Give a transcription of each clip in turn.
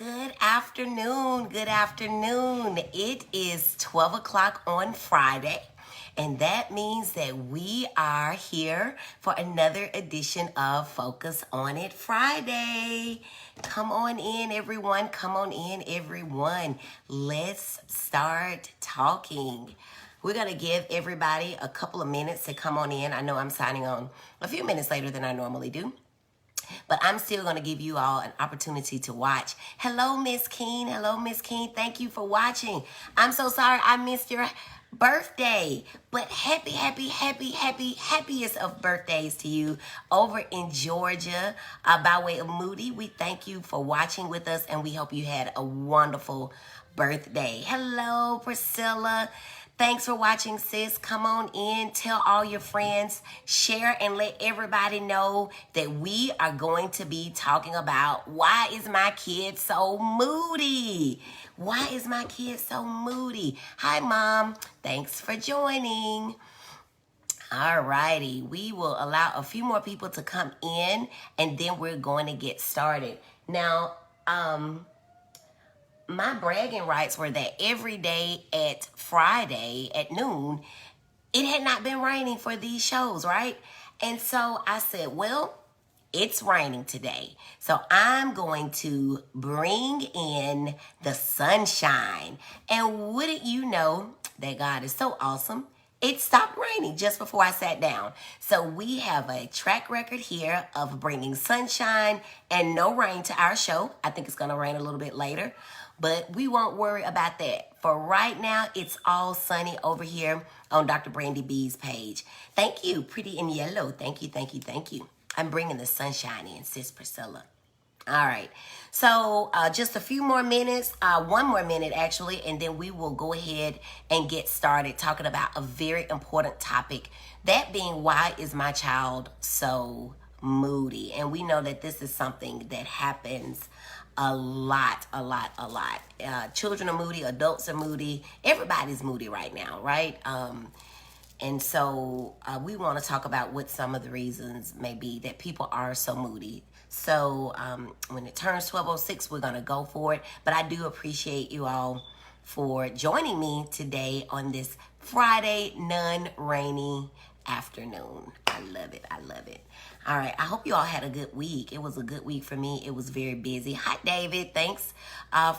Good afternoon. Good afternoon. It is 12 o'clock on Friday, and that means that we are here for another edition of Focus on It Friday. Come on in, everyone. Come on in, everyone. Let's start talking. We're going to give everybody a couple of minutes to come on in. I know I'm signing on a few minutes later than I normally do, but I'm still going to give you all an opportunity to watch. Hello, Miss Keen. Hello, Miss Keen. Thank you for watching. I'm so sorry I missed your birthday, but happiest of birthdays to you over in Georgia by way of Moody. We thank you for watching with us, and we hope you had a wonderful birthday. Hello, Priscilla. Thanks for watching, sis. Come on in, tell all your friends, share, and let everybody know that we are going to be talking about why is my kid so moody? Why is my kid so moody? Hi, Mom. Thanks for joining. All righty. We will allow a few more people to come in, and then we're going to get started. Now, my bragging rights were that every day at Friday at noon, it had not been raining for these shows, right? And so I said, well, it's raining today. So I'm going to bring in the sunshine. And wouldn't you know that God is so awesome? It stopped raining just before I sat down. So we have a track record here of bringing sunshine and no rain to our show. I think it's going to rain a little bit later, but we won't worry about that. For right now, it's all sunny over here on Dr. Brandi B's page. Thank you, Pretty in Yellow. Thank you. I'm bringing the sunshine in, Sis Priscilla. All right, so just a few more minutes, one more minute actually, and then we will go ahead and get started talking about a very important topic, that being why is my child so moody? And we know that this is something that happens a lot. Children are moody, adults are moody, everybody's moody right now, right? And so we want to talk about what some of the reasons may be that people are so moody. So when it turns 12:06, we're going to go for it. But I do appreciate you all for joining me today on this Friday, non-rainy afternoon. I love it. All right. I hope you all had a good week. It was a good week for me. It was very busy. Hi, David. Thanks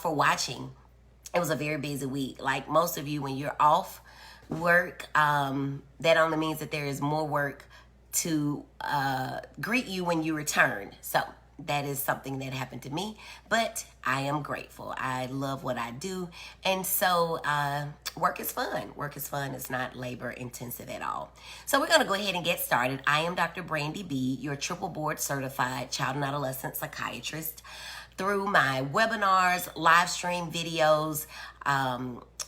for watching. It was a very busy week. Like most of you, when you're off work, that only means that there is more work to greet you when you return. So that is something that happened to me, but I am grateful. I love what I do. And so work is fun. It's not labor intensive at all. So we're going to go ahead and get started. I am Dr. Brandi B, your triple board certified child and adolescent psychiatrist. Through my webinars, live stream videos,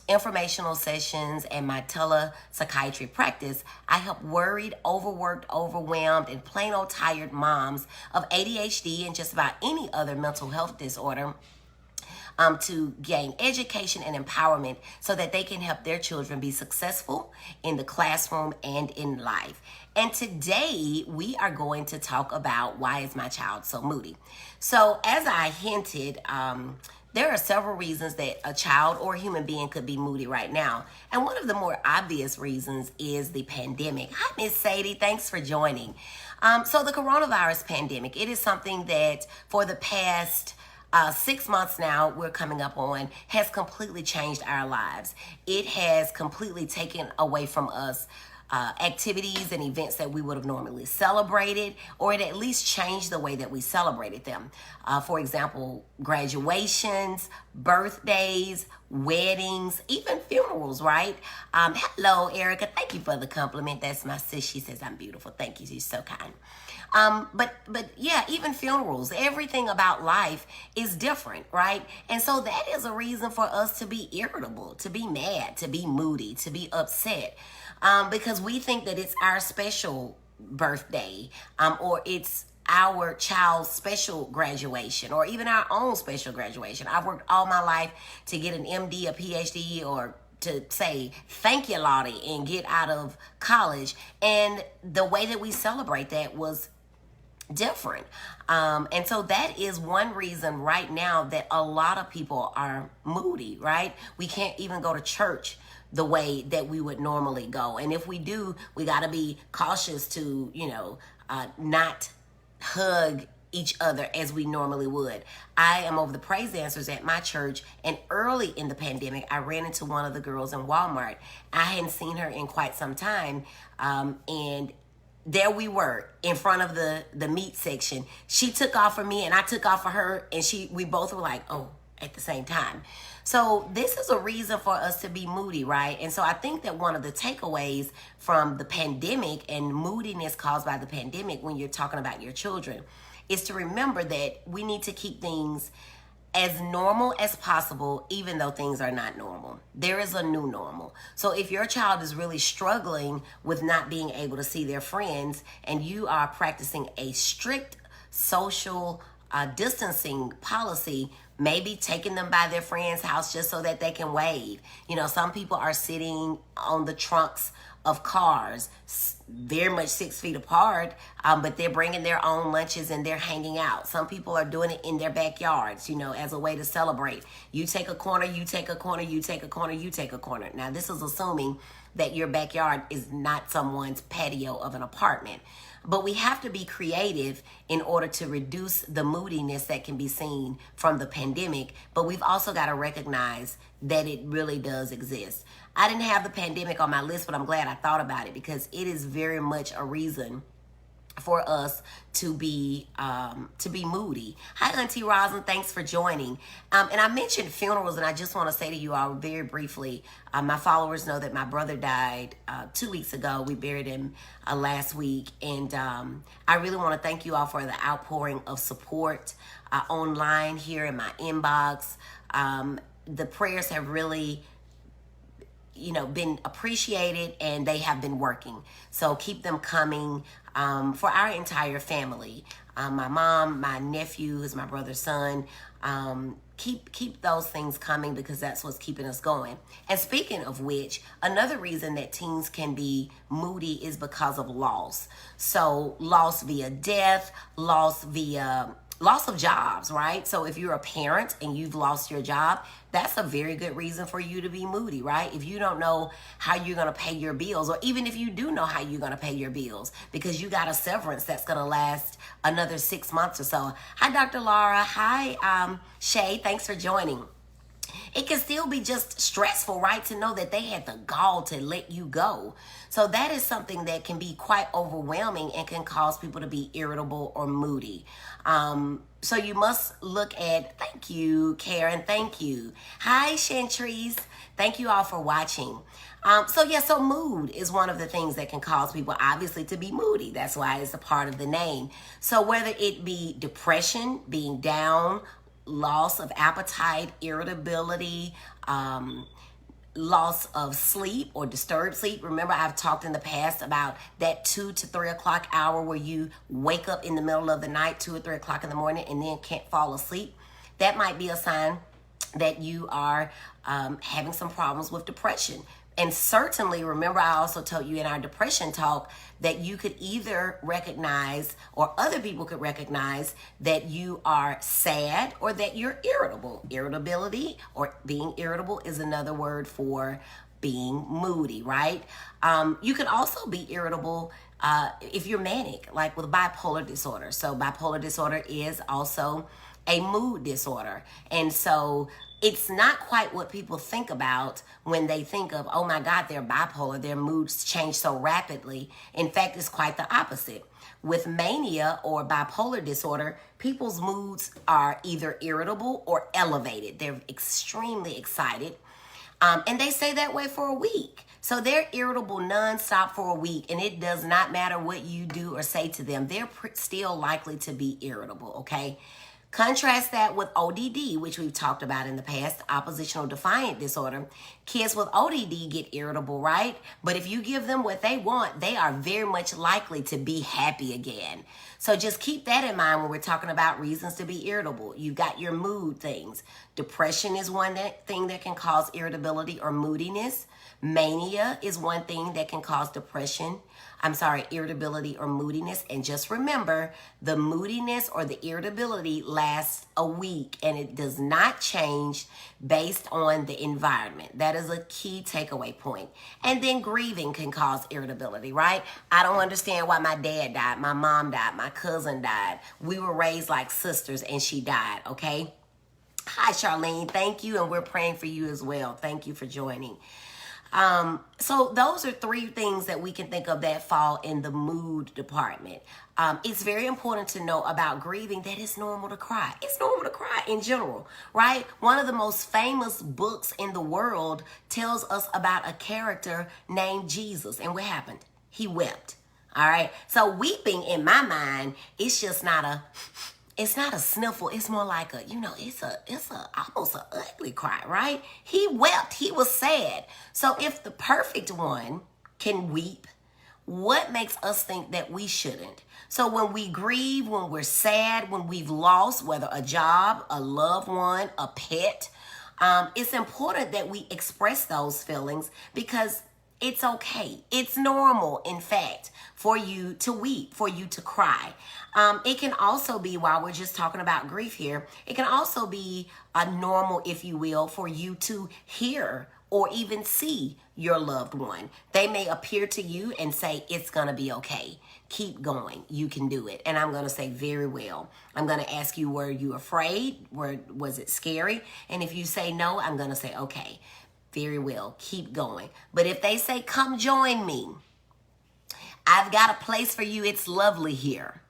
informational sessions, and my telepsychiatry practice, I help worried, overworked, overwhelmed, and plain old tired moms of ADHD and just about any other mental health disorder to gain education and empowerment so that they can help their children be successful in the classroom and in life. And today we are going to talk about why is my child so moody. So as I hinted, there are several reasons that a child or a human being could be moody right now. And one of the more obvious reasons is the pandemic. Hi, Miss Sadie. Thanks for joining. So the coronavirus pandemic, it is something that for the past 6 months now, we're coming up on, has completely changed our lives. It has completely taken away from us activities and events that we would have normally celebrated, or it at least changed the way that we celebrated them. For example, graduations, birthdays, weddings, even funerals, right? Hello, Erica. Thank you for the compliment. That's my sis. She says I'm beautiful. Thank you. She's so kind. But yeah, even funerals, everything about life is different, right? And so that is a reason for us to be irritable, to be mad, to be moody, to be upset, because we think that it's our special birthday, or it's our child's special graduation, or even our own special graduation. I've worked all my life to get an MD, a PhD, or to say thank you, Lottie, and get out of college. And the way that we celebrate that was different. And so that is one reason right now that a lot of people are moody, right? We can't even go to church the way that we would normally go. And if we do, we got to be cautious to, not hug each other as we normally would. I am over the praise dancers at my church, and early in the pandemic, I ran into one of the girls in Walmart. I hadn't seen her in quite some time, and there we were in front of the meat section. She took off for me and I took off for her, and we both were like, oh, at the same time. So this is a reason for us to be moody, right? And so I think that one of the takeaways from the pandemic and moodiness caused by the pandemic when you're talking about your children is to remember that we need to keep things as normal as possible, even though things are not normal. There is a new normal. So if your child is really struggling with not being able to see their friends, and you are practicing a strict social distancing policy, maybe taking them by their friend's house just so that they can wave. Some people are sitting on the trunks of cars, very much 6 feet apart, but they're bringing their own lunches and they're hanging out. Some people are doing it in their backyards, as a way to celebrate. You take a corner, you take a corner, you take a corner, you take a corner. Now, this is assuming that your backyard is not someone's patio of an apartment. But we have to be creative in order to reduce the moodiness that can be seen from the pandemic. But we've also got to recognize that it really does exist. I didn't have the pandemic on my list, but I'm glad I thought about it, because it is very much a reason for us to be moody. Hi, Auntie Rosin. Thanks for joining. And I mentioned funerals, and I just want to say to you all very briefly, my followers know that my brother died 2 weeks ago. We buried him last week. And I really want to thank you all for the outpouring of support online here in my inbox. The prayers have really been appreciated, and they have been working. So keep them coming for our entire family. My mom, my nephew, who's my brother's son. Keep those things coming, because that's what's keeping us going. And speaking of which, another reason that teens can be moody is because of loss. So loss via death, loss of jobs, right? So if you're a parent and you've lost your job, that's a very good reason for you to be moody, right? If you don't know how you're going to pay your bills, or even if you do know how you're going to pay your bills, because you got a severance that's going to last another 6 months or so. Hi, Dr. Laura. Hi, Shay. Thanks for joining. It can still be just stressful, right? To know that they had the gall to let you go. So that is something that can be quite overwhelming and can cause people to be irritable or moody. So you must look at, thank you, Karen, thank you. Hi, Chantrice. Thank you all for watching. So mood is one of the things that can cause people, obviously, to be moody. That's why it's a part of the name. So whether it be depression, being down, loss of appetite, irritability, loss of sleep or disturbed sleep. Remember, I've talked in the past about that 2 to 3 o'clock hour where you wake up in the middle of the night, 2 or 3 o'clock in the morning, and then can't fall asleep. That might be a sign that you are having some problems with depression. And certainly, remember, I also told you in our depression talk that you could either recognize, or other people could recognize, that you are sad or that you're irritable. Irritability, or being irritable, is another word for being moody, right? You could also be irritable if you're manic, like with bipolar disorder. So bipolar disorder is also a mood disorder. And so it's not quite what people think about when they think of, oh my God, they're bipolar, their moods change so rapidly. In fact, it's quite the opposite. With mania or bipolar disorder, people's moods are either irritable or elevated. They're extremely excited. And they stay that way for a week. So they're irritable nonstop for a week, and it does not matter what you do or say to them. They're still likely to be irritable, okay? Contrast that with ODD, which we've talked about in the past, oppositional defiant disorder. Kids with ODD get irritable, right? But if you give them what they want, they are very much likely to be happy again. So just keep that in mind when we're talking about reasons to be irritable. You've got your mood things. Depression is one thing that can cause irritability or moodiness. Mania is one thing that can cause irritability or moodiness. And just remember, the moodiness or the irritability lasts a week and it does not change based on the environment. That is a key takeaway point. And then grieving can cause irritability, right? I don't understand why my dad died, my mom died, my cousin died. We were raised like sisters and she died, okay? Hi, Charlene. Thank you. And we're praying for you as well. Thank you for joining. So those are three things that we can think of that fall in the mood department. It's very important to know about grieving that it's normal to cry. It's normal to cry in general, right? One of the most famous books in the world tells us about a character named Jesus. And what happened? He wept. All right. So weeping in my mind, it's not a sniffle. It's more like it's almost an ugly cry, right? He wept. He was sad. So if the perfect one can weep, what makes us think that we shouldn't? So when we grieve, when we're sad, when we've lost, whether a job, a loved one, a pet, it's important that we express those feelings because it's okay. It's normal, in fact, for you to weep, for you to cry. It can also be, while we're just talking about grief here, it can also be a normal, if you will, for you to hear or even see your loved one. They may appear to you and say, it's going to be okay. Keep going. You can do it. And I'm going to say, very well. I'm going to ask you, were you afraid? Was it scary? And if you say no, I'm going to say, okay. Very well, keep going. But if they say, come join me, I've got a place for you, it's lovely here.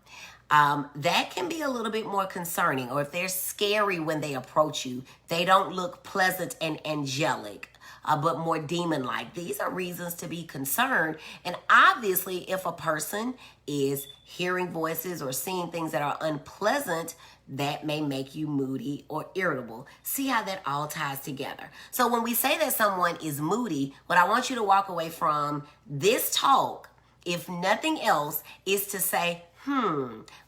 That can be a little bit more concerning. Or if they're scary when they approach you, they don't look pleasant and angelic, but more demon-like. These are reasons to be concerned. And obviously, if a person is hearing voices or seeing things that are unpleasant, that may make you moody or irritable. See how that all ties together. So when we say that someone is moody, what I want you to walk away from this talk, if nothing else, is to say,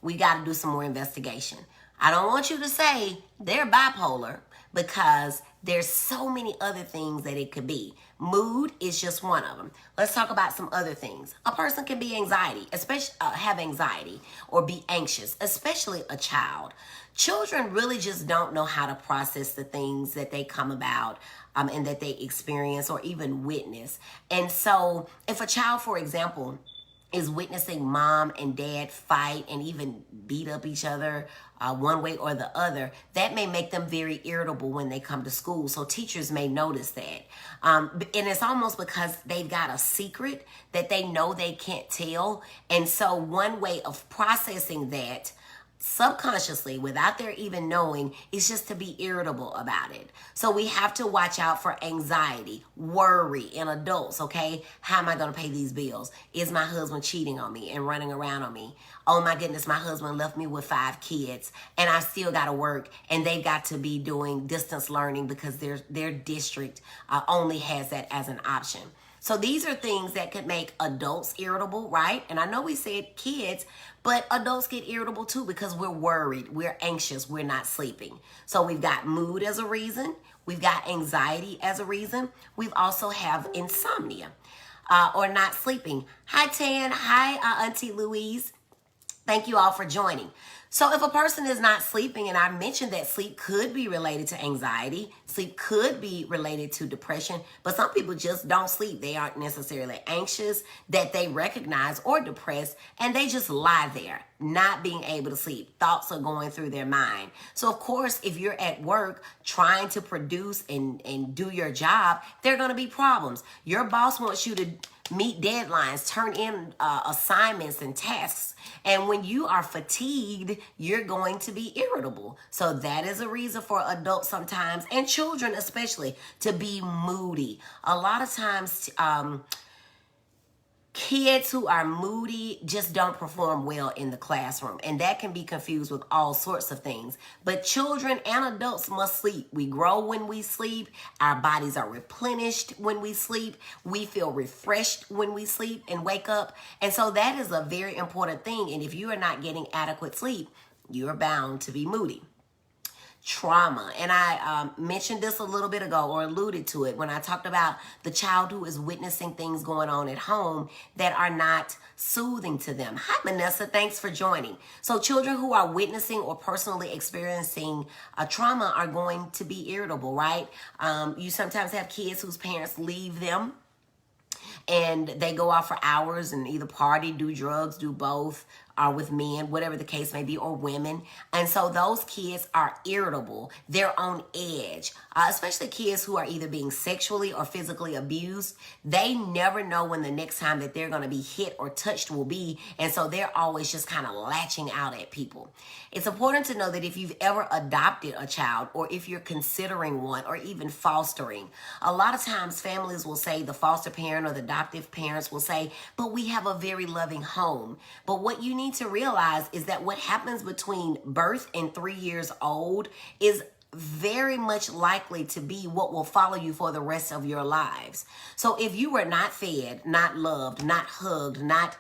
we got to do some more investigation. I don't want you to say they're bipolar because there's so many other things that it could be. Mood is just one of them. Let's talk about some other things. A person can be have anxiety or be anxious, especially a child. Children really just don't know how to process the things that they come about and that they experience or even witness. And so if a child, for example, is witnessing mom and dad fight and even beat up each other one way or the other, that may make them very irritable when they come to school. So teachers may notice that. And it's almost because they've got a secret that they know they can't tell. And so one way of processing that subconsciously, without their even knowing, is just to be irritable about it. So we have to watch out for anxiety, worry in adults, okay? How am I going to pay these bills? Is my husband cheating on me and running around on me? Oh my goodness, my husband left me with 5 kids and I still got to work, and they've got to be doing distance learning because their district only has that as an option. So these are things that could make adults irritable, right? And I know we said kids, but adults get irritable too because we're worried, we're anxious, we're not sleeping. So we've got mood as a reason. We've got anxiety as a reason. We've also have insomnia or not sleeping. Hi, Tan. Hi, Auntie Louise. Thank you all for joining. So if a person is not sleeping, and I mentioned that sleep could be related to anxiety, sleep could be related to depression, but some people just don't sleep. They aren't necessarily anxious that they recognize or depressed, and they just lie there, not being able to sleep. Thoughts are going through their mind. So of course, if you're at work trying to produce and do your job, there are going to be problems. Your boss wants you to meet deadlines, turn in assignments and tasks. And when you are fatigued, you're going to be irritable. So that is a reason for adults sometimes, and children especially, to be moody. A lot of times, Kids who are moody just don't perform well in the classroom, and that can be confused with all sorts of things. But children and adults must sleep. We grow when we sleep. Our bodies are replenished when we sleep. We feel refreshed when we sleep and wake up. And so that is a very important thing. And if you are not getting adequate sleep, you are bound to be moody. Trauma. And I mentioned this a little bit ago, or alluded to it, when I talked about the child who is witnessing things going on at home that are not soothing to them. Hi, Vanessa. Thanks for joining. So children who are witnessing or personally experiencing a trauma are going to be irritable, right? You sometimes have kids whose parents leave them and they go out for hours and either party, do drugs, do both, or with men, whatever the case may be, or women. And so those kids are irritable. They're on edge, especially kids who are either being sexually or physically abused. They never know when the next time that they're going to be hit or touched will be. And so they're always just kind of latching out at people. It's important to know that if you've ever adopted a child, or if you're considering one, or even fostering, a lot of times families will say, the foster parent or the adoptive parents will say, but we have a very loving home. But what you need to realize is that what happens between birth and 3 years old is very much likely to be what will follow you for the rest of your lives. So if you were not fed, not loved, not hugged, not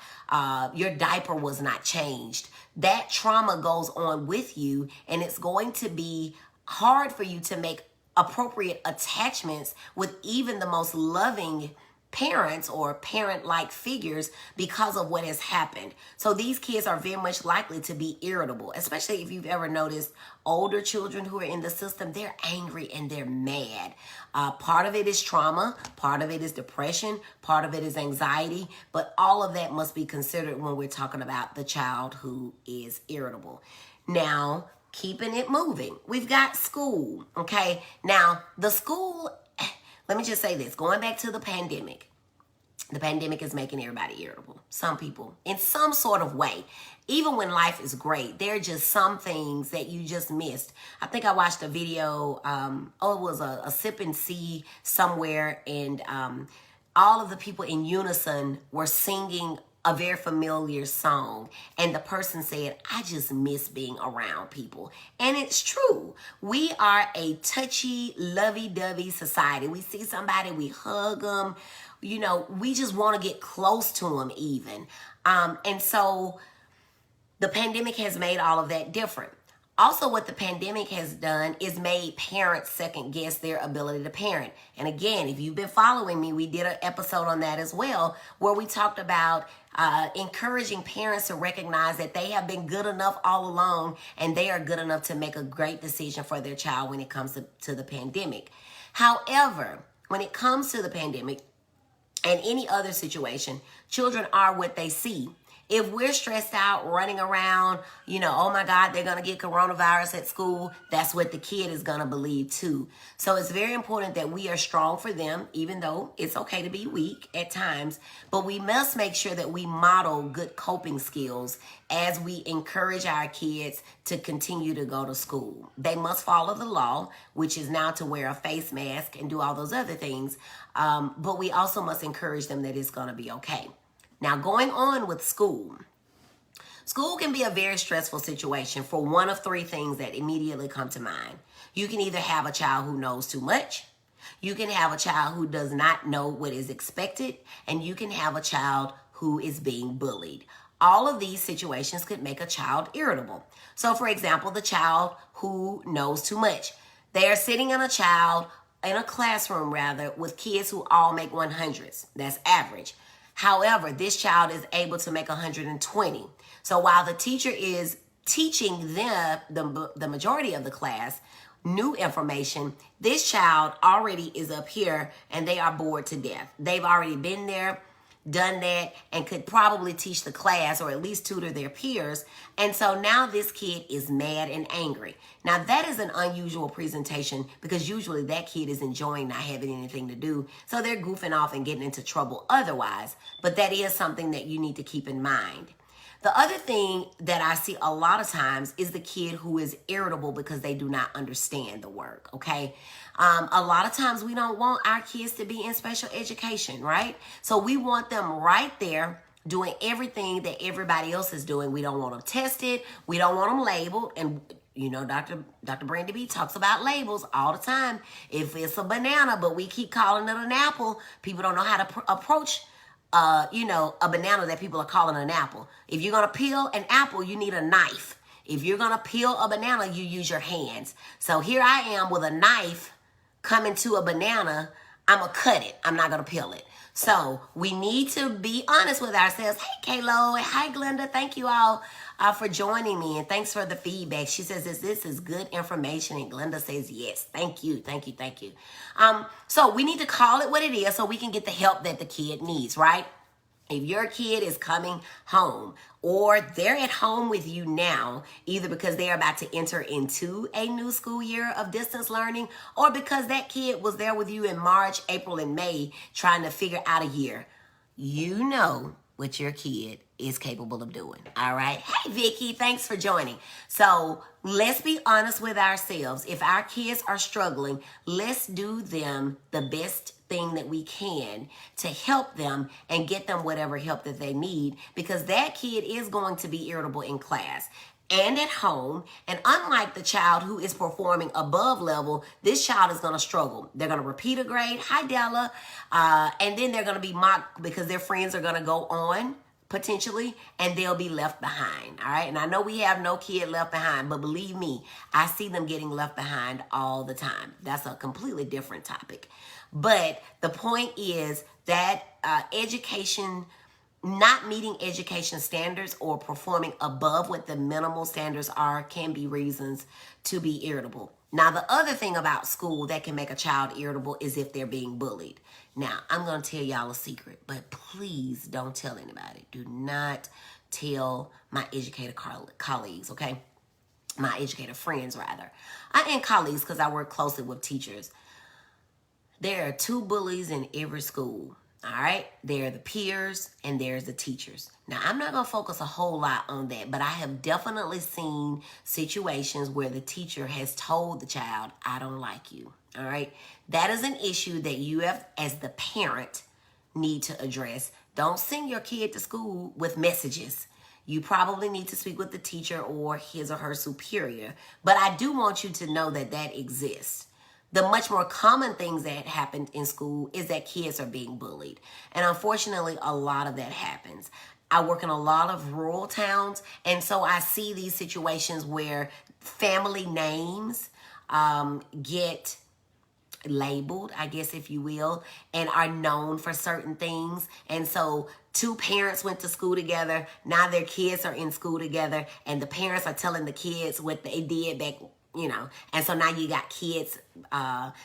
your diaper was not changed, that trauma goes on with you, and it's going to be hard for you to make appropriate attachments with even the most loving parents or parent-like figures because of what has happened. So these kids are very much likely to be irritable, especially if you've ever noticed older children who are in the system. They're angry and they're mad. Part of it is trauma, part of it is depression, part of it is anxiety, but all of that must be considered when we're talking about the child who is irritable. Now, keeping it moving, we've got school, okay? Now, the school, let me just say this, going back to the pandemic is making everybody irritable. Some people, in some sort of way. Even when life is great, there are just some things that you just missed. I think I watched a video, it was a sip and see somewhere, and all of the people in unison were singing a very familiar song, and the person said, I just miss being around people. And it's true. We are a touchy, lovey-dovey society. We see somebody, we hug them, you know, we just want to get close to them even. And so the pandemic has made all of that different. Also, what the pandemic has done is made parents second guess their ability to parent. And again, if you've been following me, we did an episode on that as well, where we talked about encouraging parents to recognize that they have been good enough all along, and they are good enough to make a great decision for their child when it comes to the pandemic. However, when it comes to the pandemic and any other situation, children are what they see. If we're stressed out, running around, you know, oh my God, they're going to get coronavirus at school, that's what the kid is going to believe too. So it's very important that we are strong for them, even though it's okay to be weak at times. But we must make sure that we model good coping skills as we encourage our kids to continue to go to school. They must follow the law, which is now to wear a face mask and do all those other things. But we also must encourage them that it's going to be okay. Now, going on with school. School can be a very stressful situation for one of three things that immediately come to mind. You can either have a child who knows too much, you can have a child who does not know what is expected, and you can have a child who is being bullied. All of these situations could make a child irritable. So, for example, the child who knows too much. They are sitting in a classroom with kids who all make 100s. That's average. However, this child is able to make 120. So while the teacher is teaching them, the majority of the class, new information, this child already is up here and they are bored to death. They've already been there, done that, and could probably teach the class or at least tutor their peers. And so now this kid is mad and angry. Now that is an unusual presentation because usually that kid is enjoying not having anything to do. So they're goofing off and getting into trouble otherwise. But that is something that you need to keep in mind. The other thing that I see a lot of times is the kid who is irritable because they do not understand the work, okay? A lot of times we don't want our kids to be in special education, right? So we want them right there doing everything that everybody else is doing. We don't want them tested. We don't want them labeled. And you know, Dr. Brandi B talks about labels all the time. If it's a banana, but we keep calling it an apple, people don't know how to approach a banana that people are calling an apple. If you're going to peel an apple, you need a knife. If you're going to peel a banana, you use your hands. So here I am with a knife coming to a banana. I'm going to cut it. I'm not going to peel it. So we need to be honest with ourselves. Hey, Kaylo. Hi, Glenda. Thank you all for joining me. And thanks for the feedback. She says this is good information. And Glenda says yes. Thank you. Thank you. Thank you. So we need to call it what it is so we can get the help that the kid needs, right? If your kid is coming home or they're at home with you now, either because they're about to enter into a new school year of distance learning or because that kid was there with you in March, April, and May trying to figure out a year, you know what your kid is capable of doing. All right. Hey, Vicky, thanks for joining. So let's be honest with ourselves. If our kids are struggling, let's do them the best thing that we can to help them and get them whatever help that they need, because that kid is going to be irritable in class and at home. And unlike the child who is performing above level, this child is going to struggle. They're going to repeat a grade. Hi, Della. And then they're going to be mocked because their friends are going to go on potentially, and they'll be left behind. All right. And I know we have no kid left behind, but believe me, I see them getting left behind all the time. That's a completely different topic. But the point is that education, not meeting education standards or performing above what the minimal standards are, can be reasons to be irritable. Now, the other thing about school that can make a child irritable is if they're being bullied. Now, I'm going to tell y'all a secret, but please don't tell anybody. Do not tell my educator colleagues, okay? My educator friends, rather. And colleagues, because I work closely with teachers. There are two bullies in every school, all right? There are the peers and there's the teachers. Now, I'm not going to focus a whole lot on that, but I have definitely seen situations where the teacher has told the child, I don't like you, all right? That is an issue that you have, as the parent, need to address. Don't send your kid to school with messages. You probably need to speak with the teacher or his or her superior, but I do want you to know that that exists. The much more common things that happen in school is that kids are being bullied. And unfortunately, a lot of that happens. I work in a lot of rural towns, and so I see these situations where family names get labeled, I guess, if you will, and are known for certain things. And so two parents went to school together. Now their kids are in school together, and the parents are telling the kids what they did back, and so now you got kids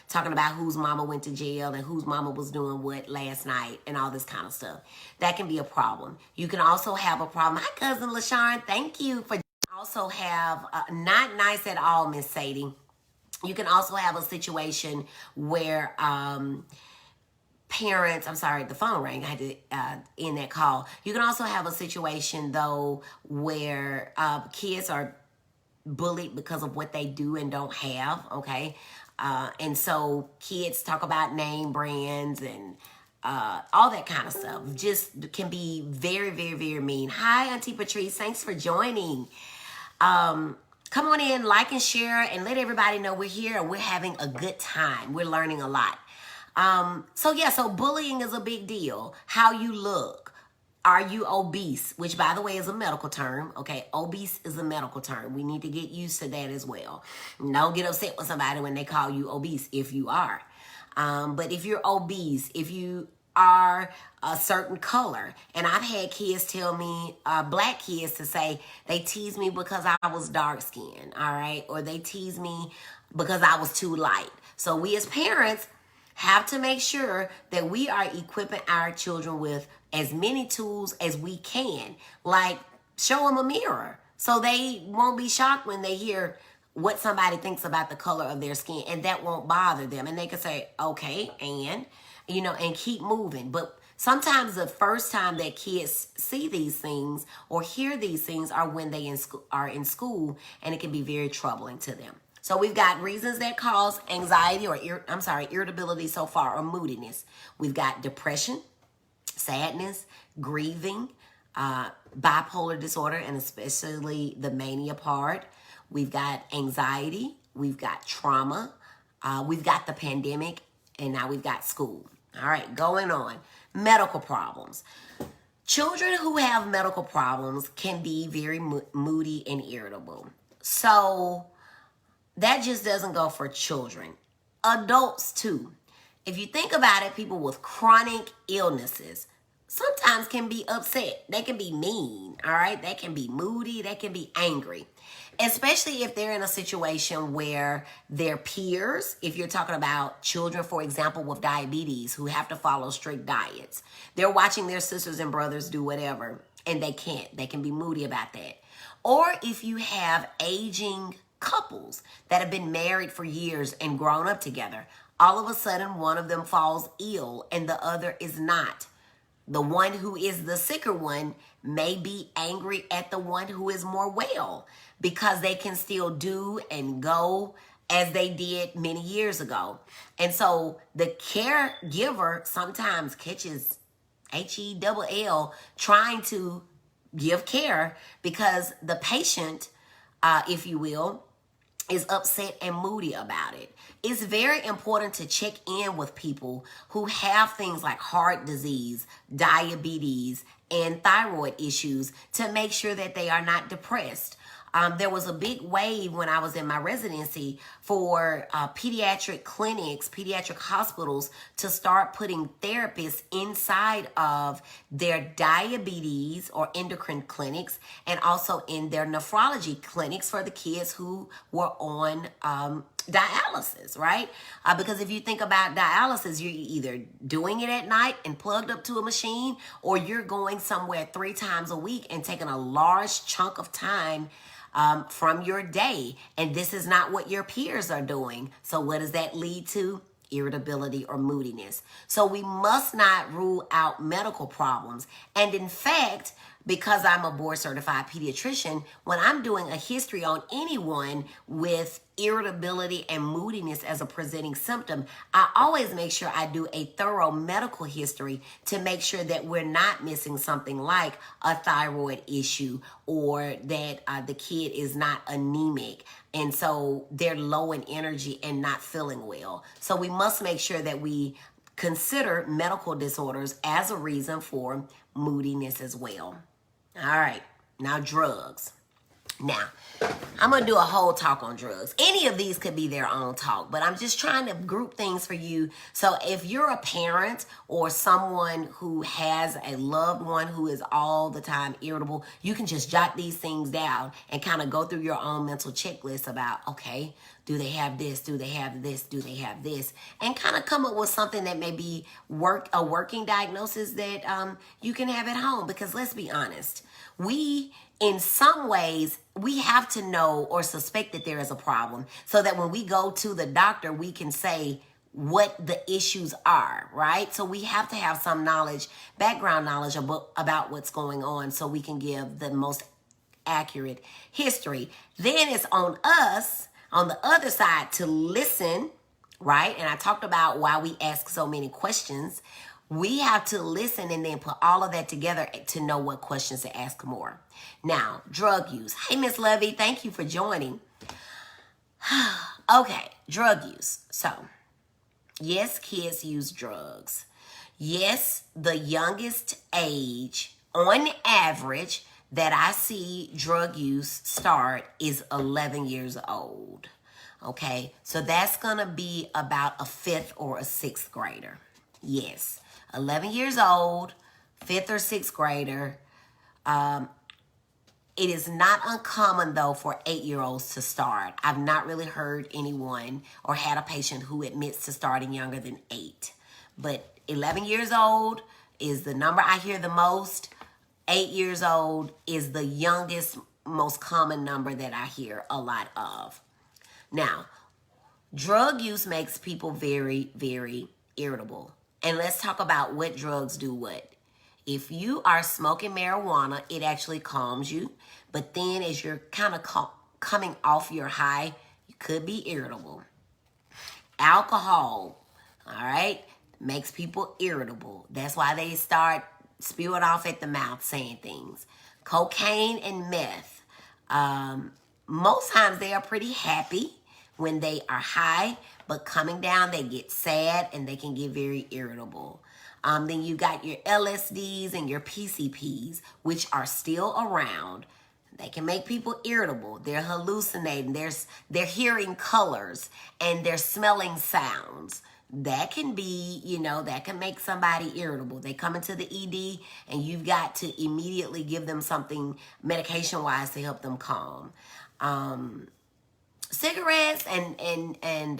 talking about whose mama went to jail and whose mama was doing what last night and all this kind of stuff. That can be a problem. You can also have a problem. Hi, Cousin LaShawn. Thank you for also have, not nice at all, Miss Sadie. You can also have a situation where parents, I'm sorry, the phone rang. I had to end that call. You can also have a situation, though, where kids are bullied because of what they do and don't have, okay? And so kids talk about name brands and all that kind of stuff. Just can be very, very, very mean. Hi, Auntie Patrice. Thanks for joining. Come on in, like and share, and let everybody know we're here and we're having a good time. We're learning a lot. So bullying is a big deal. How you look. Are you obese? Which, by the way, is a medical term. Okay, obese is a medical term. We need to get used to that as well. Don't get upset with somebody when they call you obese if you are. But if you're obese, if you are a certain color, and I've had kids tell me, black kids, to say they tease me because I was dark skinned, all right? Or they tease me because I was too light. So we as parents have to make sure that we are equipping our children with as many tools as we can. Like, show them a mirror so they won't be shocked when they hear what somebody thinks about the color of their skin, and that won't bother them. And they can say, okay, and keep moving. But Sometimes the first time that kids see these things or hear these things are when they are in school, and it can be very troubling to them. So we've got reasons that cause anxiety or irritability so far, or moodiness. We've got depression, sadness, grieving, bipolar disorder, and especially the mania part. We've got anxiety, we've got trauma, we've got the pandemic, and now we've got school. All right, going on. Medical problems. Children who have medical problems can be very moody and irritable. So that just doesn't go for children. Adults too. If you think about it, people with chronic illnesses sometimes can be upset. They can be mean, all right? They can be moody. They can be angry. Especially if they're in a situation where their peers, if you're talking about children, for example, with diabetes who have to follow strict diets, they're watching their sisters and brothers do whatever, and they can't. They can be moody about that. Or if you have aging couples that have been married for years and grown up together, all of a sudden one of them falls ill and the other is not. The one who is the sicker one may be angry at the one who is more well because they can still do and go as they did many years ago. And so the caregiver sometimes catches HELL trying to give care because the patient, if you will, is upset and moody about it. It's very important to check in with people who have things like heart disease, diabetes, and thyroid issues to make sure that they are not depressed. There was a big wave when I was in my residency for pediatric clinics, pediatric hospitals to start putting therapists inside of their diabetes or endocrine clinics and also in their nephrology clinics for the kids who were on dialysis, right? Because if you think about dialysis, you're either doing it at night and plugged up to a machine, or you're going somewhere 3 times a week and taking a large chunk of time from your day. And this is not what your peers are doing. So what does that lead to? Irritability or moodiness. So we must not rule out medical problems. And in fact, because I'm a board certified pediatrician, when I'm doing a history on anyone with irritability and moodiness as a presenting symptom, I always make sure I do a thorough medical history to make sure that we're not missing something like a thyroid issue, or that the kid is not anemic and so they're low in energy and not feeling well. So we must make sure that we consider medical disorders as a reason for moodiness as well. All right, now drugs. Now, I'm going to do a whole talk on drugs. Any of these could be their own talk, but I'm just trying to group things for you. So if you're a parent or someone who has a loved one who is all the time irritable, you can just jot these things down and kind of go through your own mental checklist about, okay, do they have this? Do they have this? Do they have this? And kind of come up with something that may be a working diagnosis that you can have at home. Because let's be honest, in some ways, we have to know or suspect that there is a problem so that when we go to the doctor, we can say what the issues are, right? So we have to have some knowledge, background knowledge about what's going on so we can give the most accurate history. Then it's on us, on the other side, to listen, right? And I talked about why we ask so many questions. We have to listen and then put all of that together to know what questions to ask more. Now, drug use. Hey, Miss Lovey, thank you for joining. Okay, drug use. So, yes, kids use drugs. Yes, the youngest age, on average, that I see drug use start is 11 years old. Okay, so that's going to be about a 5th or a 6th grader. Yes. 11 years old, 5th or 6th grader. It is not uncommon, though, for 8-year-olds to start. I've not really heard anyone or had a patient who admits to starting younger than 8. But 11 years old is the number I hear the most. 8 years old is the youngest, most common number that I hear a lot of. Now, drug use makes people very, very irritable. And let's talk about what drugs do what. If you are smoking marijuana, it actually calms you. But then as you're kind of coming off your high, you could be irritable. Alcohol, all right, makes people irritable. That's why they start spewing off at the mouth saying things. Cocaine and meth. Most times they are pretty happy when they are high, but coming down they get sad and they can get very irritable. Then you got your LSDs and your PCPs, which are still around. They can make people irritable. They're hallucinating. They're hearing colors and they're smelling sounds. That can be, that can make somebody irritable. They come into the ED and you've got to immediately give them something medication-wise to help them calm. Cigarettes and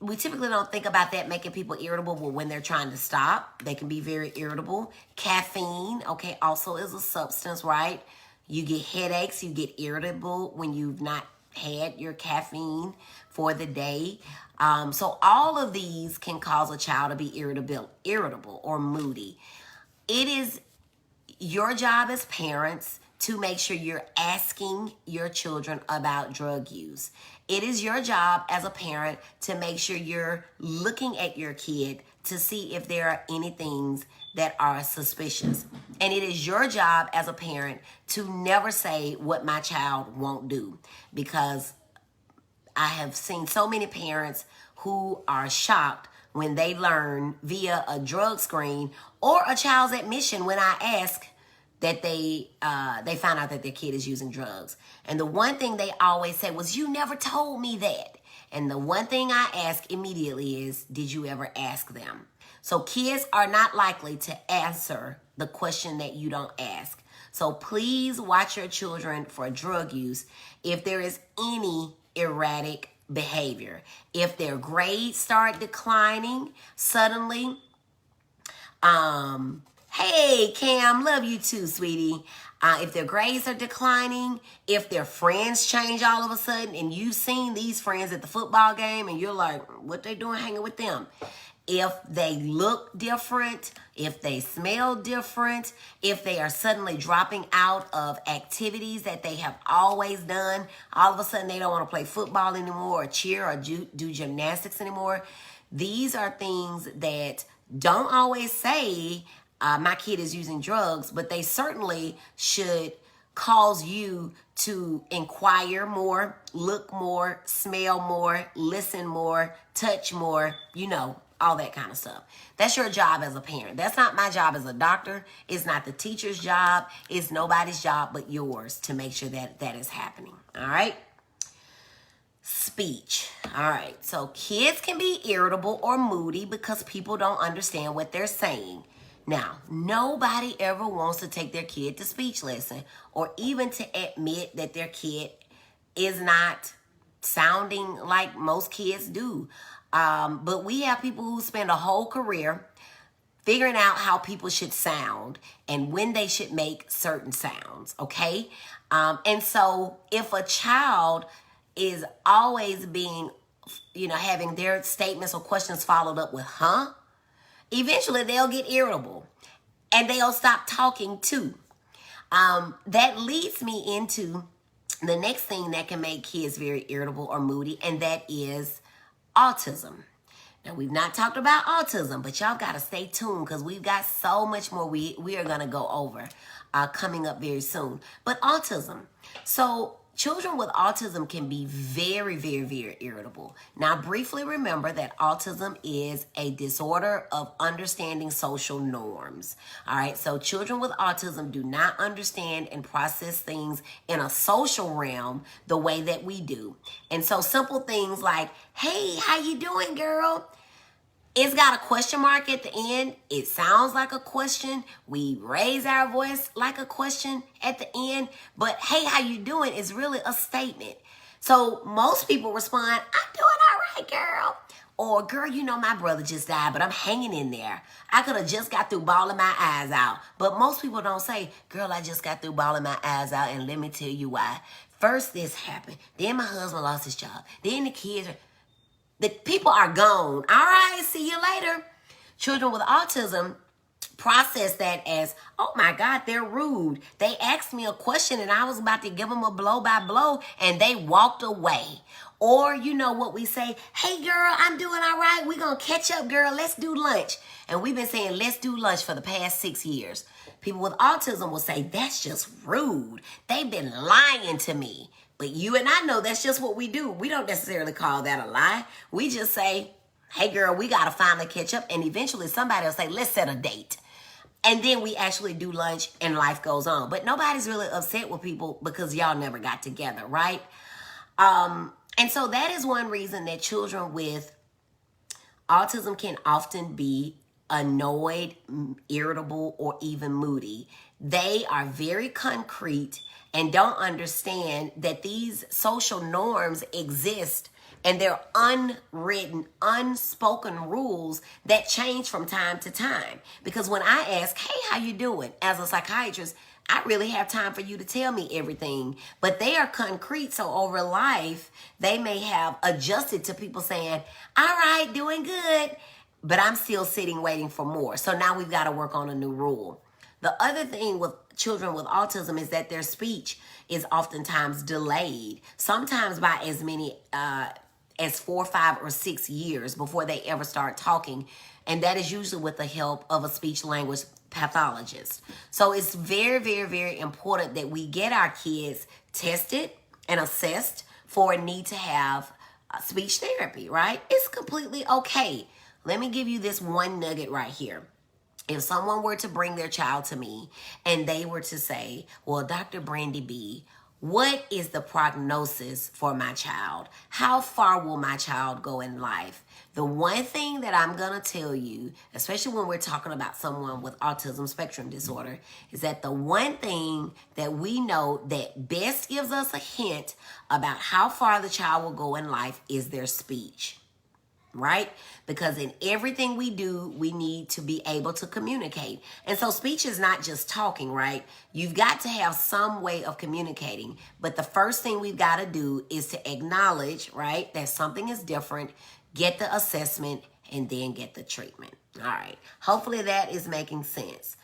we typically don't think about that making people irritable, but when they're trying to stop, they can be very irritable. Caffeine, okay, also is a substance, right? You get headaches, you get irritable when you've not had your caffeine for the day. So all of these can cause a child to be irritable or moody. It is your job as parents to make sure you're asking your children about drug use. It is your job as a parent to make sure you're looking at your kid to see if there are any things that are suspicious. And it is your job as a parent to never say what my child won't do, because I have seen so many parents who are shocked when they learn via a drug screen or a child's admission when I ask that they found out that their kid is using drugs. And the one thing they always said was, "You never told me that." And the one thing I ask immediately is, did you ever ask them? So kids are not likely to answer the question that you don't ask. So please watch your children for drug use if there is any erratic behavior. If their grades start declining suddenly, hey, Cam, love you too, sweetie. If their grades are declining, if their friends change all of a sudden, and you've seen these friends at the football game and you're like, what they doing hanging with them? If they look different, if they smell different, if they are suddenly dropping out of activities that they have always done, all of a sudden they don't want to play football anymore or cheer or do gymnastics anymore. These are things that don't always say, my kid is using drugs, but they certainly should cause you to inquire more, look more, smell more, listen more, touch more, all that kind of stuff. That's your job as a parent. That's not my job as a doctor. It's not the teacher's job. It's nobody's job but yours to make sure that that is happening. All right? Speech. All right. So kids can be irritable or moody because people don't understand what they're saying. Now, nobody ever wants to take their kid to speech lesson or even to admit that their kid is not sounding like most kids do. But we have people who spend a whole career figuring out how people should sound and when they should make certain sounds, okay? And so if a child is always being, having their statements or questions followed up with, huh? Eventually they'll get irritable and they'll stop talking too. That leads me into the next thing that can make kids very irritable or moody, and that is autism. Now, we've not talked about autism, but y'all got to stay tuned because we've got so much more we are going to go over coming up very soon. But autism. So children with autism can be very, very, very irritable. Now, briefly remember that autism is a disorder of understanding social norms. All right, so children with autism do not understand and process things in a social realm the way that we do. And so simple things like, hey, how you doing, girl? It's got a question mark at the end. It sounds like a question. We raise our voice like a question at the end. But hey, how you doing is really a statement. So most people respond, I'm doing all right, girl. Or, girl, my brother just died, but I'm hanging in there. I could have just got through bawling my eyes out. But most people don't say, girl, I just got through bawling my eyes out, and let me tell you why. First this happened. Then my husband lost his job. Then the kids, the people are gone. All right, see you later. Children with autism process that as, oh my God, they're rude. They asked me a question and I was about to give them a blow by blow and they walked away. Or you know what we say, hey girl, I'm doing all right. We're going to catch up, girl. Let's do lunch. And we've been saying, let's do lunch for the past 6 years. People with autism will say, that's just rude. They've been lying to me. But you and I know that's just what we do. We don't necessarily call that a lie. We just say, hey girl, we got to finally catch up. And eventually somebody will say, let's set a date. And then we actually do lunch and life goes on. But nobody's really upset with people because y'all never got together, right? And so that is one reason that children with autism can often be annoyed, irritable, or even moody. They are very concrete and don't understand that these social norms exist and they're unwritten, unspoken rules that change from time to time. Because when I ask, hey, how you doing? As a psychiatrist, I really have time for you to tell me everything. But they are concrete, so over life, they may have adjusted to people saying, all right, doing good, but I'm still sitting waiting for more. So now we've got to work on a new rule. The other thing with children with autism is that their speech is oftentimes delayed, sometimes by as many as 4, 5, or 6 years before they ever start talking. And that is usually with the help of a speech language pathologist. So it's very, very, very important that we get our kids tested and assessed for a need to have speech therapy, right? It's completely okay. Let me give you this one nugget right here. If someone were to bring their child to me and they were to say, well, Dr. Brandi B, what is the prognosis for my child? How far will my child go in life? The one thing that I'm going to tell you, especially when we're talking about someone with autism spectrum disorder, is that the one thing that we know that best gives us a hint about how far the child will go in life is their speech. Right? Because in everything we do, we need to be able to communicate. And so speech is not just talking, right? You've got to have some way of communicating. But the first thing we've got to do is to acknowledge, right, that something is different, get the assessment, and then get the treatment. All right. Hopefully that is making sense.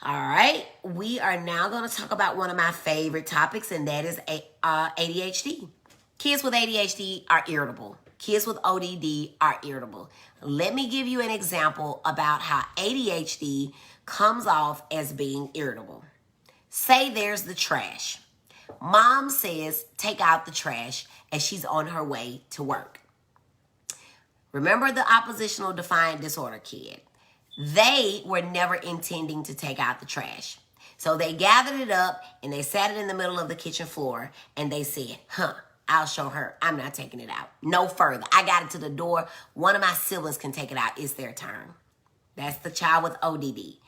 All right. We are now going to talk about one of my favorite topics, and that is ADHD. Kids with ADHD are irritable. Kids with ODD are irritable. Let me give you an example about how ADHD comes off as being irritable. Say there's the trash. Mom says, take out the trash as she's on her way to work. Remember the oppositional defiant disorder kid. They were never intending to take out the trash. So they gathered it up and they sat it in the middle of the kitchen floor and they said, I'll show her. I'm not taking it out. No further. I got it to the door. One of my siblings can take it out. It's their turn. That's the child with ODD.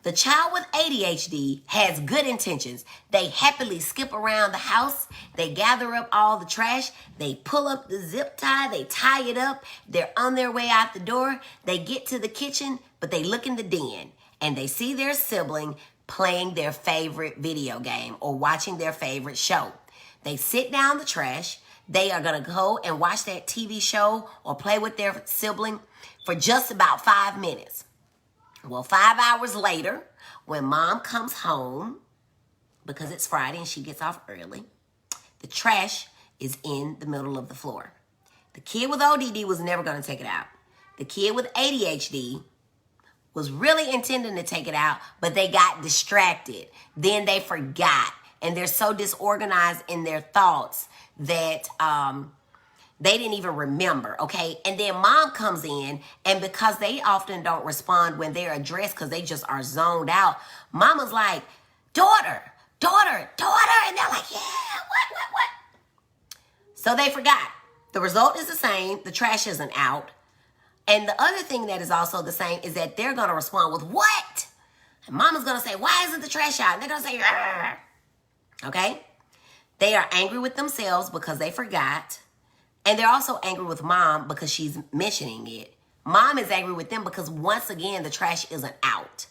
The child with ADHD has good intentions. They happily skip around the house. They gather up all the trash. They pull up the zip tie. They tie it up. They're on their way out the door. They get to the kitchen, but they look in the den and they see their sibling playing their favorite video game or watching their favorite show. They sit down the trash. They are going to go and watch that TV show or play with their sibling for just about 5 minutes. Well, 5 hours later, when mom comes home, because it's Friday and she gets off early, the trash is in the middle of the floor. The kid with ODD was never going to take it out. The kid with ADHD was really intending to take it out, but they got distracted. Then they forgot. And they're so disorganized in their thoughts that they didn't even remember, okay? And then mom comes in, and because they often don't respond when they're addressed because they just are zoned out, mama's like, daughter, daughter, daughter. And they're like, yeah, what? So they forgot. The result is the same. The trash isn't out. And the other thing that is also the same is that they're going to respond with, what? And mama's going to say, why isn't the trash out? And they're going to say, argh. Okay? They are angry with themselves because they forgot. And they're also angry with mom because she's mentioning it. Mom is angry with them because once again, the trash isn't out.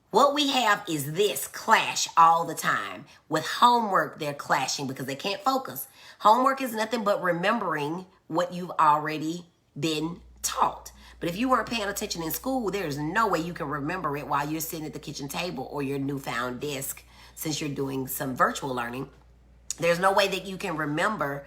What we have is this clash all the time. With homework, they're clashing because they can't focus. Homework is nothing but remembering what you've already been taught. But if you weren't paying attention in school, there's no way you can remember it while you're sitting at the kitchen table or your newfound desk, since you're doing some virtual learning. There's no way that you can remember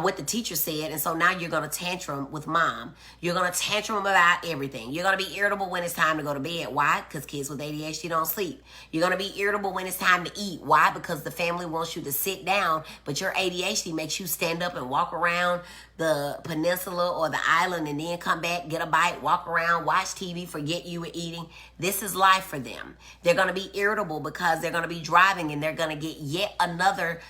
what the teacher said. And so now you're going to tantrum with mom. You're going to tantrum about everything. You're going to be irritable when it's time to go to bed. Why? Because kids with ADHD don't sleep. You're going to be irritable when it's time to eat. Why? Because the family wants you to sit down, but your ADHD makes you stand up and walk around the peninsula or the island and then come back, get a bite, walk around, watch TV, forget you were eating. This is life for them. They're going to be irritable because they're going to be driving and they're going to get yet another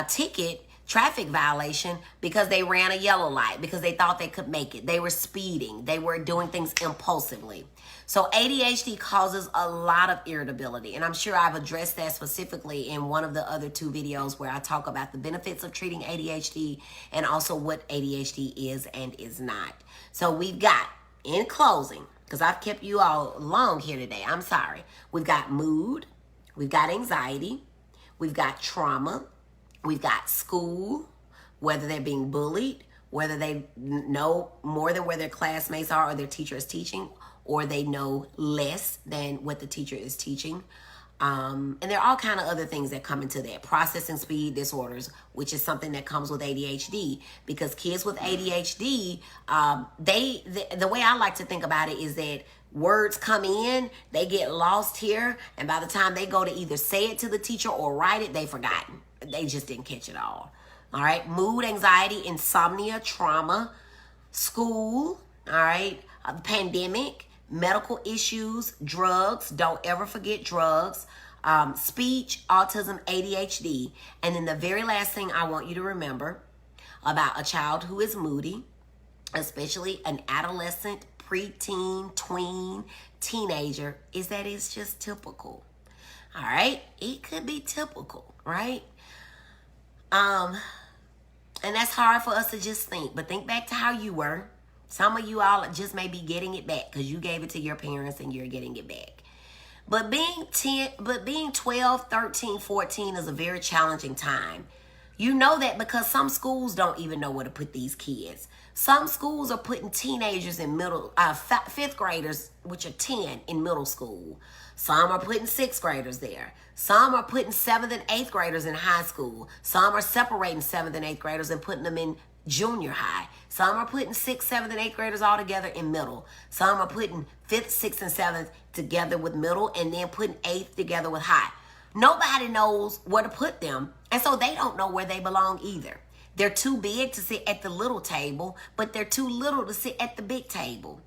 ticket, traffic violation, because they ran a yellow light, because they thought they could make it. They were speeding. They were doing things impulsively. So ADHD causes a lot of irritability. And I'm sure I've addressed that specifically in one of the other 2 videos where I talk about the benefits of treating ADHD and also what ADHD is and is not. So we've got, in closing, because I've kept you all long here today, I'm sorry. We've got mood, we've got anxiety, we've got trauma, we've got school, whether they're being bullied, whether they know more than where their classmates are or their teacher is teaching, or they know less than what the teacher is teaching. And there are all kind of other things that come into that. Processing speed disorders, which is something that comes with ADHD, because kids with ADHD, the way I like to think about it is that words come in, they get lost here, and by the time they go to either say it to the teacher or write it, they've forgotten. They just didn't catch it all. All right. Mood, anxiety, insomnia, trauma, school. All right. Pandemic, medical issues, drugs. Don't ever forget drugs. Speech, autism, ADHD. And then the very last thing I want you to remember about a child who is moody, especially an adolescent, preteen, tween, teenager, is that it's just typical. All right. It could be typical, right? And that's hard for us to just think, but think back to how you were. Some of you all just may be getting it back because you gave it to your parents and you're getting it back. But being 12, 13, 14 is a very challenging time. You know that because some schools don't even know where to put these kids. Some schools are putting teenagers in fifth graders, which are 10, in middle school. Some are putting 6th graders there. Some are putting 7th and 8th graders in high school. Some are separating 7th and 8th graders and putting them in junior high. Some are putting 6th, 7th, and 8th graders all together in middle. Some are putting 5th, 6th, and 7th together with middle and then putting 8th together with high. Nobody knows where to put them, and so they don't know where they belong either. They're too big to sit at the little table, but they're too little to sit at the big table.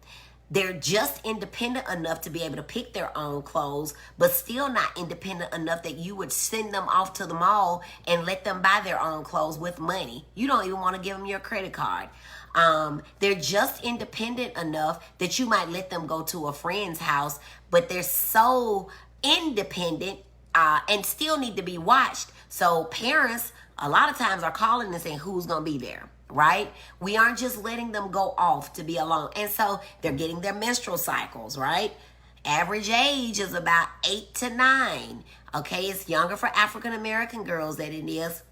They're just independent enough to be able to pick their own clothes, but still not independent enough that you would send them off to the mall and let them buy their own clothes with money. You don't even want to give them your credit card. They're just independent enough that you might let them go to a friend's house, but they're so independent and still need to be watched. So parents, a lot of times, are calling and saying, who's going to be there? Right? We aren't just letting them go off to be alone. And so they're getting their menstrual cycles, right? Average age is about 8 to 9. Okay, it's younger for African American girls than it is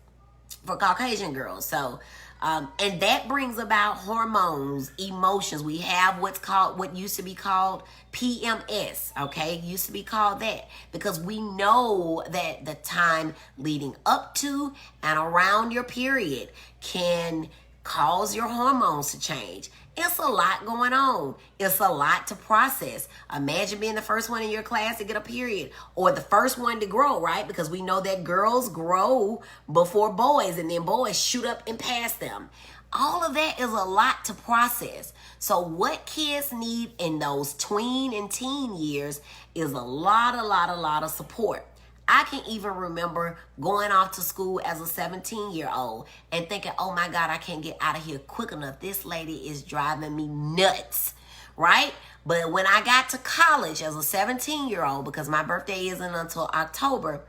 for Caucasian girls. So, and that brings about hormones, emotions. We have what used to be called PMS. Okay, it used to be called that because we know that the time leading up to and around your period can cause your hormones to change. It's a lot going on. It's a lot to process. Imagine being the first one in your class to get a period or the first one to grow, right? Because we know that girls grow before boys and then boys shoot up and pass them. All of that is a lot to process. So what kids need in those tween and teen years is a lot of support. I can even remember going off to school as a 17-year-old and thinking, oh my God, I can't get out of here quick enough. This lady is driving me nuts, right? But when I got to college as a 17-year-old, because my birthday isn't until October,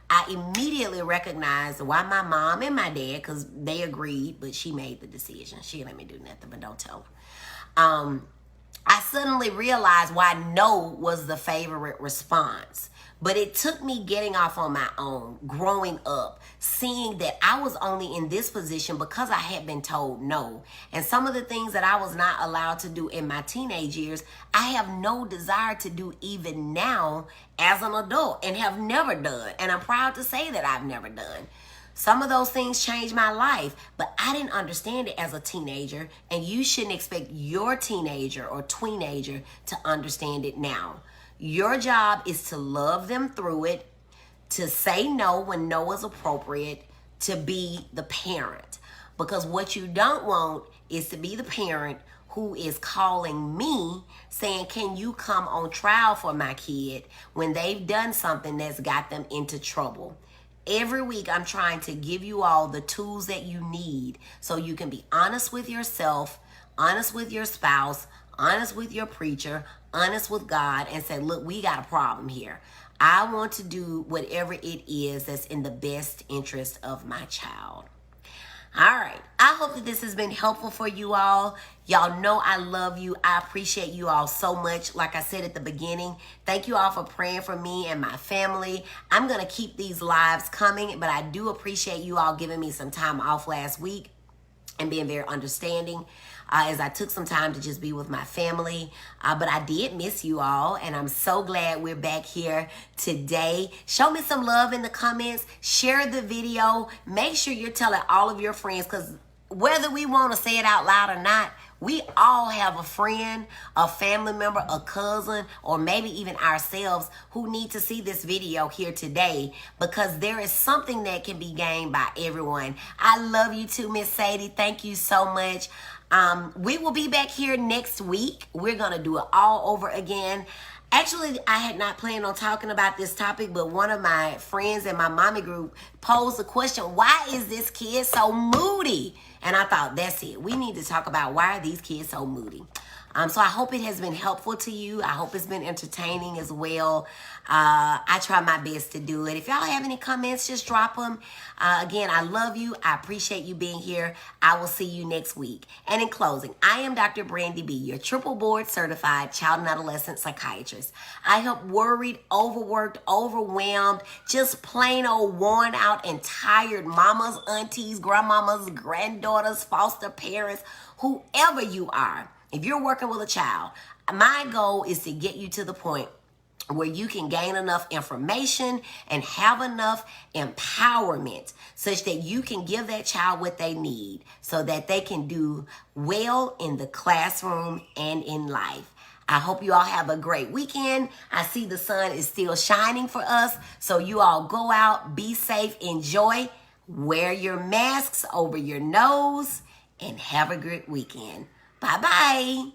I immediately recognized why my mom and my dad, because they agreed, but she made the decision. She didn't let me do nothing, but don't tell her. I suddenly realized why no was the favorite response. But it took me getting off on my own, growing up, seeing that I was only in this position because I had been told no. And some of the things that I was not allowed to do in my teenage years, I have no desire to do even now as an adult and have never done. And I'm proud to say that I've never done. Some of those things changed my life, but I didn't understand it as a teenager, and you shouldn't expect your teenager or tweenager to understand it now. Your job is to love them through it, to say no when no is appropriate, to be the parent. Because what you don't want is to be the parent who is calling me saying, can you come on trial for my kid when they've done something that's got them into trouble? Every week, I'm trying to give you all the tools that you need so you can be honest with yourself, honest with your spouse, honest with your preacher, honest with God, and say, look, we got a problem here. I want to do whatever it is that's in the best interest of my child. All right. I hope that this has been helpful for you all. Y'all know I love you. I appreciate you all so much. Like I said at the beginning, thank you all for praying for me and my family. I'm going to keep these lives coming, but I do appreciate you all giving me some time off last week and being very understanding as I took some time to just be with my family. But I did miss you all, and I'm so glad we're back here today. Show me some love in the comments. Share the video. Make sure you're telling all of your friends, because whether we want to say it out loud or not, we all have a friend, a family member, a cousin, or maybe even ourselves who need to see this video here today, because there is something that can be gained by everyone. I love you too, Miss Sadie. Thank you so much. We will be back here next week. We're going to do it all over again. Actually, I had not planned on talking about this topic, but one of my friends in my mommy group posed the question, why is this kid so moody? And I thought, that's it. We need to talk about why are these kids so moody. So I hope it has been helpful to you. I hope it's been entertaining as well. I try my best to do it. If y'all have any comments, just drop them. Again, I love you. I appreciate you being here. I will see you next week. And in closing, I am Dr. Brandi B, your triple board certified child and adolescent psychiatrist. I help worried, overworked, overwhelmed, just plain old worn out and tired mamas, aunties, grandmamas, granddaughters, foster parents, whoever you are. If you're working with a child, my goal is to get you to the point where you can gain enough information and have enough empowerment such that you can give that child what they need so that they can do well in the classroom and in life. I hope you all have a great weekend. I see the sun is still shining for us, so you all go out, be safe, enjoy, wear your masks over your nose, and have a good weekend. Bye-bye.